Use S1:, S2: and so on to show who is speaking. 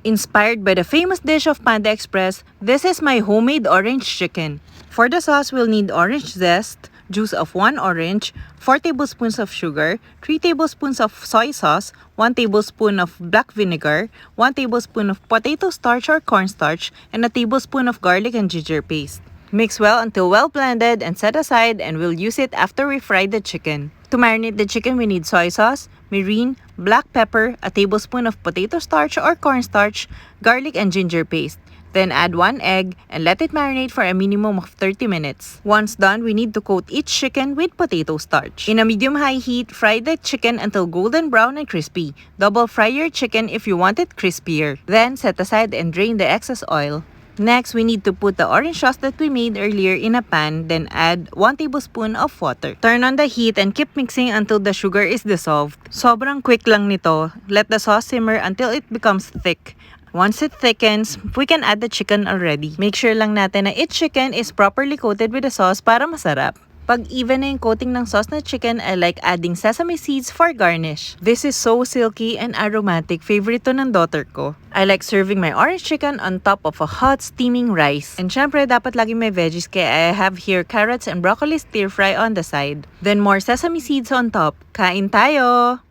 S1: Inspired by the famous dish of Panda Express, this is my homemade orange chicken. For the sauce, we'll need orange zest, juice of 1 orange, 4 tablespoons of sugar, 3 tablespoons of soy sauce, 1 tablespoon of black vinegar, 1 tablespoon of potato starch or cornstarch, and a tablespoon of garlic and ginger paste. Mix well until well blended and set aside, and we'll use it after we fry the chicken. To marinate the chicken, we need soy sauce, mirin, black pepper, a tablespoon of potato starch or cornstarch, garlic and ginger paste. Then add 1 egg and let it marinate for a minimum of 30 minutes. Once done, we need to coat each chicken with potato starch. In a medium-high heat, fry the chicken until golden brown and crispy. Double fry your chicken if you want it crispier. Then set aside and drain the excess oil. Next, we need to put the orange sauce that we made earlier in a pan, then add 1 tablespoon of water. Turn on the heat and keep mixing until the sugar is dissolved. Sobrang quick lang nito. Let the sauce simmer until it becomes thick. Once it thickens, we can add the chicken already. Make sure lang natin na each chicken is properly coated with the sauce para masarap. Pag even na yung coating ng sauce na chicken, I like adding sesame seeds for garnish. This is so silky and aromatic. Favorite to ng daughter ko. I like serving my orange chicken on top of a hot steaming rice. And syempre, dapat lagi may veggies kaya I have here carrots and broccoli stir fry on the side. Then more sesame seeds on top. Kain tayo!